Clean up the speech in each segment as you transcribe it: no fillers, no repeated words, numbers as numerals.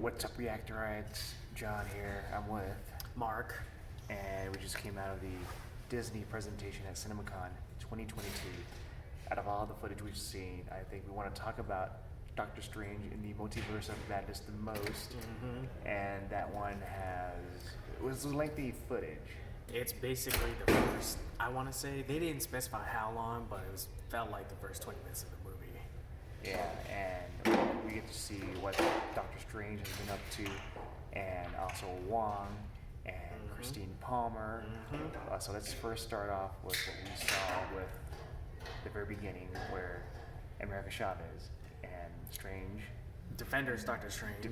What's up, Reactorites? John here. I'm with Mark. and we just came out of the Disney presentation at CinemaCon 2022. Out of all the footage we've seen, I think we want to talk about Doctor Strange in the Multiverse of Madness the most, and that one was lengthy footage. It's basically the first, I want to say, they didn't specify how long, but felt like the first 20 minutes of the movie. Yeah, and we get to see what Doctor Strange has been up to, and also Wong and Christine Palmer. So let's first start off with what we saw with the very beginning, where America Chavez and Strange, Defenders Doctor Strange,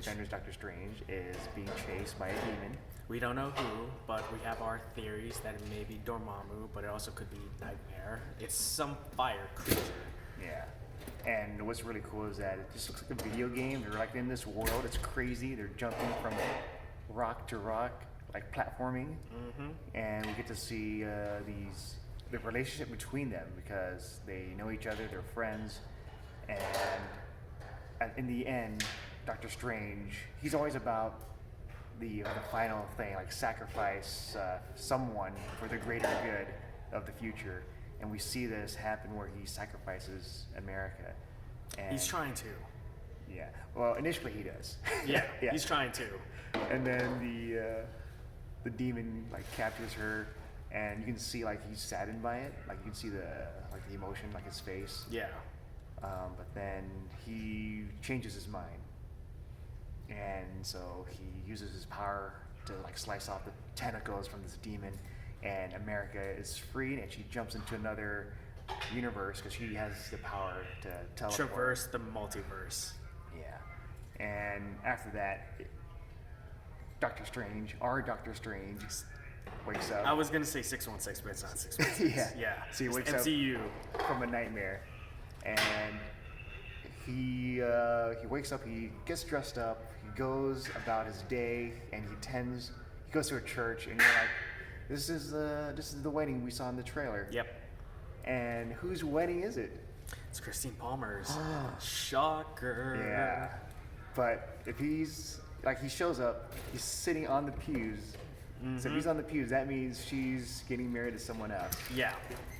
is being chased by a demon. We don't know who, but we have our theories that it may be Dormammu, but it also could be Nightmare. It's some fire creature. Yeah. And what's really cool is that it just looks like a video game. They're like in this world. It's crazy. They're jumping from rock to rock, like platforming. And we get to see the relationship between them, because they know each other. They're friends. And in the end, Doctor Strange, he's always about the final thing, like sacrifice someone for the greater good of the future. And we see this happen where he sacrifices America. And He's trying to. Yeah. Well, initially he does. Yeah, he's trying to. And then the demon like captures her, and you can see like he's saddened by it. Like you can see the emotion, like his face. Yeah. But then he changes his mind, and so he uses his power to like slice off the tentacles from this demon, and America is freed, and she jumps into another universe because she has the power to teleport. Traverse the multiverse. Yeah. And after that, our Doctor Strange, wakes up. I was going to say 616, but it's not 616. Yeah. So he wakes MCU. up from a nightmare, and he wakes up. He gets dressed up. He goes about his day, and he goes to a church, and you're like, this is the wedding we saw in the trailer. Yep. And whose wedding is it? It's Christine Palmer's. Shocker. Yeah. But if he shows up, he's sitting on the pews. So if he's on the pews, that means she's getting married to someone else. Yeah.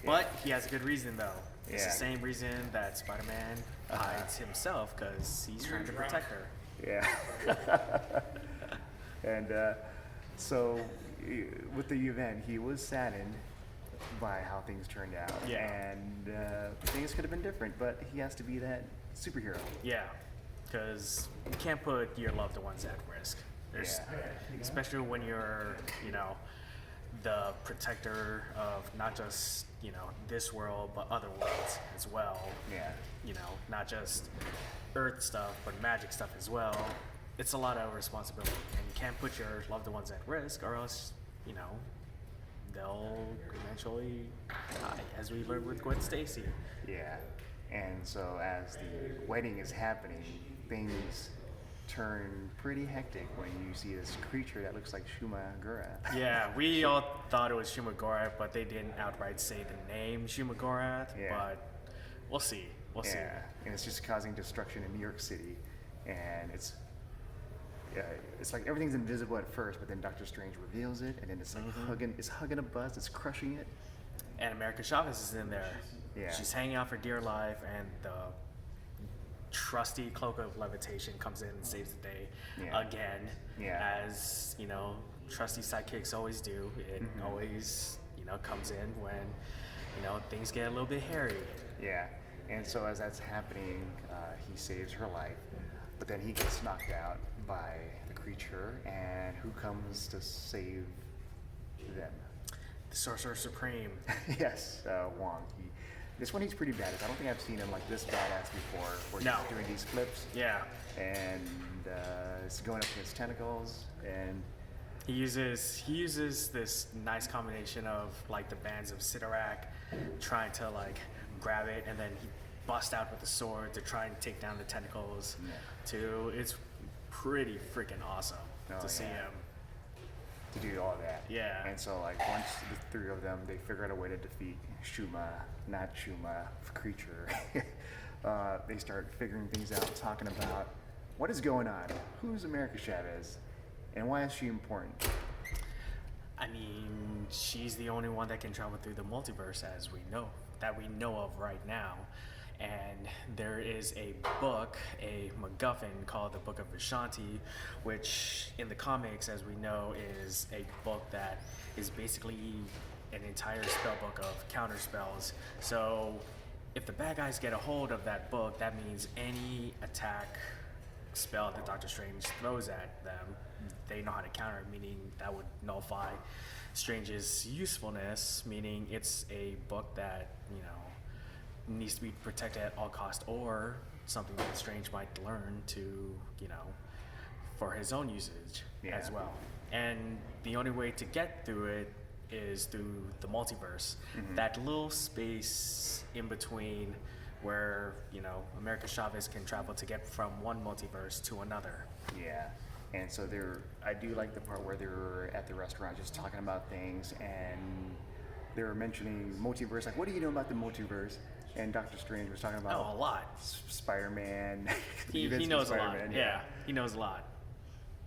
But he has a good reason, though. It's Yeah. the same reason that Spider-Man hides himself, because he's trying to protect her. Yeah. And so with the event, he was saddened by how things turned out. Yeah. And things could have been different, but he has to be that superhero. Yeah, because you can't put your loved ones at risk. Especially when you're, the protector of not just, this world, but other worlds as well. Yeah. Not just Earth stuff, but magic stuff as well. It's a lot of responsibility, and you can't put your loved ones at risk, or else, they'll eventually die, as we learned with Gwen Stacy. Yeah. And so as the wedding is happening, things turn pretty hectic when you see this creature that looks like Shuma-Gorath. Yeah, we all thought it was Shuma-Gorath, but they didn't outright say the name Shuma-Gorath. Yeah. But we'll see. Yeah, and it's just causing destruction in New York City, and it's like everything's invisible at first, but then Doctor Strange reveals it, and then it's like hugging a bus, it's crushing it. And America Chavez is in there. Yeah. She's hanging out for dear life, and the trusty cloak of levitation comes in and saves the day again. Yeah. As trusty sidekicks always do. It always comes in when things get a little bit hairy. Yeah, and so as that's happening, he saves her life, but then he gets knocked out by the creature, and who comes to save them? The Sorcerer Supreme. Yes, Wong. This one he's pretty badass. I don't think I've seen him like this badass before, where he's doing these flips. Yeah. And it's going up against tentacles, and He uses this nice combination of like the bands of Sidorak trying to like grab it, and then he busts out with the sword to try and take down the tentacles. It's pretty freaking awesome to see him. To do all that. Yeah. And so like once the three of them, they figure out a way to defeat not Shuma, creature. They start figuring things out, talking about what is going on? Who's America Chavez, and why is she important? I mean, she's the only one that can travel through the multiverse as we know, that we know of right now. And there is a book, a MacGuffin called the Book of Vishanti, which in the comics, as we know, is a book that is basically an entire spell book of counter spells. So if the bad guys get a hold of that book, that means any attack spell that Doctor Strange throws at them, they know how to counter it, meaning that would nullify Strange's usefulness, meaning it's a book that, you know, needs to be protected at all cost, or something that Strange might learn to, you know, for his own usage as well. And the only way to get through it is through the multiverse. That little space in between where, you know, America Chavez can travel to get from one multiverse to another. Yeah. And so I do like the part where they were at the restaurant just talking about things, and they were mentioning multiverse. Like, what do you know about the multiverse? And Doctor Strange was talking about a lot. Spider-Man. He knows a lot. Yeah, he knows a lot.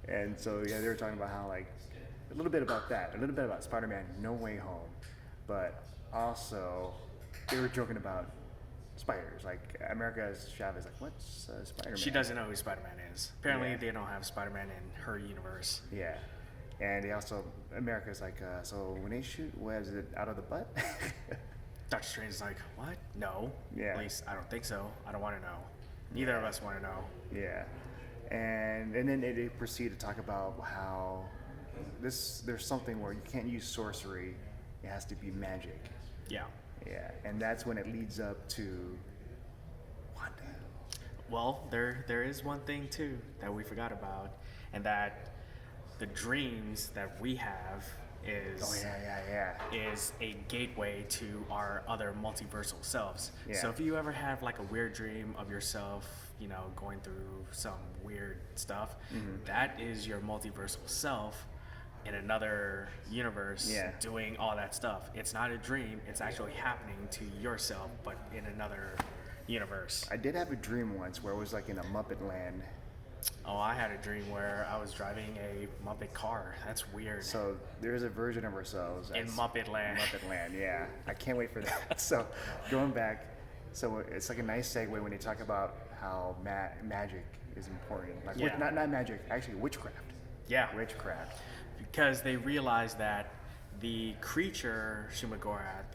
And so they were talking about how, like, a little bit about that, a little bit about Spider-Man No Way Home, but also they were joking about spiders. Like, America Chavez, like, what's Spider-Man? She doesn't know who Spider-Man is. Apparently, they don't have Spider-Man in her universe. Yeah. And they also, America's like, so when they shoot webs, is it out of the butt? Doctor Strange is like, what? No. Yeah. At least I don't think so. I don't want to know. Neither of us want to know. Yeah. And then they proceed to talk about how there's something where you can't use sorcery. It has to be magic. Yeah. Yeah. And that's when it leads up to Wanda. Well, there is one thing too that we forgot about, and that the dreams that we have is is a gateway to our other multiversal selves. Yeah. So if you ever have like a weird dream of yourself, you know, going through some weird stuff, that is your multiversal self in another universe doing all that stuff. It's not a dream, it's actually happening to yourself, but in another universe. I did have a dream once where it was like in a Muppet land. Oh, I had a dream where I was driving a Muppet car. That's weird. So there's a version of ourselves In Muppet Land. Muppet Land, yeah. I can't wait for that. So going back, so it's like a nice segue when they talk about how magic is important. Like not magic, actually witchcraft. Yeah. Witchcraft. Because they realized that the creature Shumagorath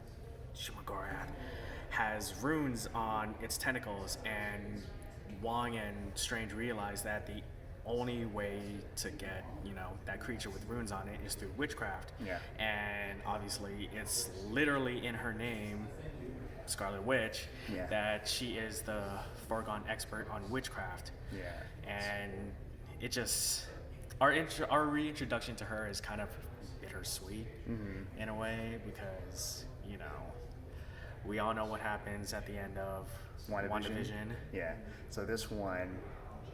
has runes on its tentacles, and Wong and Strange realized that the only way to get, you know, that creature with runes on it is through witchcraft. Yeah. And obviously it's literally in her name, Scarlet Witch, that she is the foregone expert on witchcraft. Yeah. And it just, our reintroduction to her is kind of bittersweet in a way, because, you know, we all know what happens at the end of WandaVision. Yeah. So this one,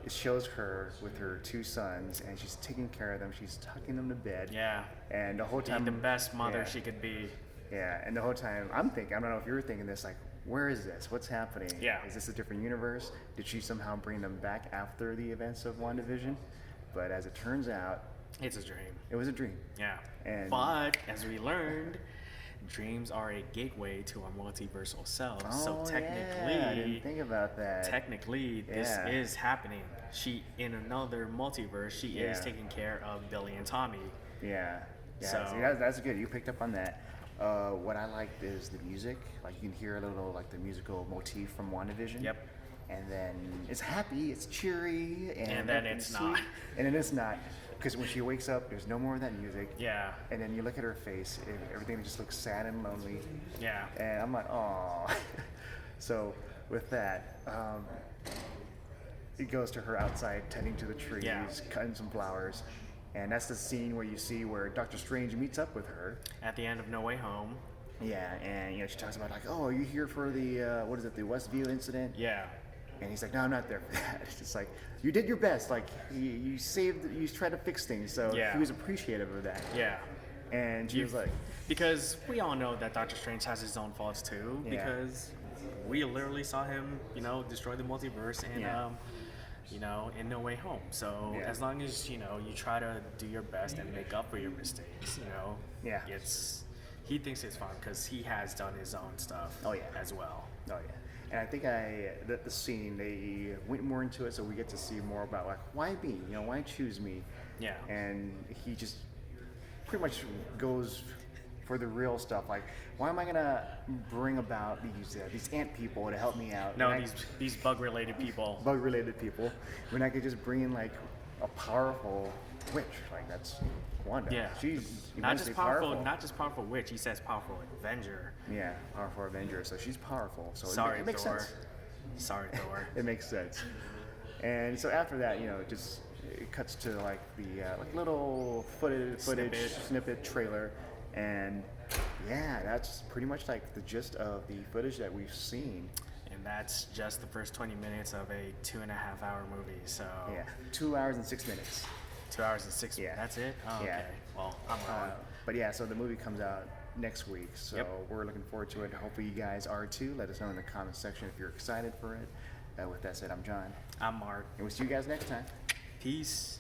it shows her with her two sons, and she's taking care of them. She's tucking them to bed. Yeah. And the whole time, being the best mother she could be. Yeah. And the whole time, I'm thinking, I don't know if you were thinking this, like, where is this? What's happening? Yeah. Is this a different universe? Did she somehow bring them back after the events of WandaVision? But as it turns out, it's a dream. It was a dream. Yeah. And but as we learned, dreams are a gateway to our multiversal selves. So technically, I didn't think about that. Technically, this is happening. She, in another multiverse, she is taking care of Billy and Tommy. Yeah. So see, that's good. You picked up on that. What I liked is the music. Like, you can hear a little, like, the musical motif from WandaVision. Yep. And then it's happy, it's cheery, and then it's sweet. not. And then it's not. Because when she wakes up, there's no more of that music. Yeah. And then you look at her face, everything just looks sad and lonely. Yeah. And I'm like, oh. So with that, it goes to her outside tending to the trees, cutting some flowers. And that's the scene where you see where Doctor Strange meets up with her. At the end of No Way Home. Yeah, and she talks about, like, oh, are you here for the, the Westview incident? Yeah. And he's like, no, I'm not there for that. It's just like, you did your best. Like, you tried to fix things. So he was appreciative of that. Yeah. And she was like... Because we all know that Doctor Strange has his own faults too. Yeah. Because we literally saw him, destroy the multiverse in you know, in No Way Home. So Yeah. as long as, you know, you try to do your best and make up for your mistakes, you know, Yeah. he thinks it's fun because he has done his own stuff Oh, yeah. as well. Oh yeah, and I think the scene they went more into it, so we get to see more about like why me, you know, why choose me. Yeah. And he just pretty much goes for the real stuff. Like, why am I gonna bring about these ant people to help me out? No, when these bug-related people. bug-related people, when I could just bring in like a powerful witch, like that's Wanda. Yeah. She's Not just immensely powerful, not just powerful witch. He says powerful Avenger. Yeah, powerful Avenger. So she's powerful. So Sorry, it makes Thor. sense. Sorry, Thor. It makes sense. And so after that, you know, it cuts to like the like little footage snippet trailer, and yeah, that's pretty much like the gist of the footage that we've seen. And that's just the first 20 minutes of a 2.5-hour movie. So Yeah, 2 hours and 6 minutes. 2 hours and 6 minutes. Yeah. That's it? Oh, Yeah. okay. Well, I'm wrong. But yeah, so the movie comes out next week, so Yep. we're looking forward to it. Hopefully you guys are too. Let us know in the comment section if you're excited for it. With that said, I'm John, I'm Mark. and we'll see you guys next time. Peace.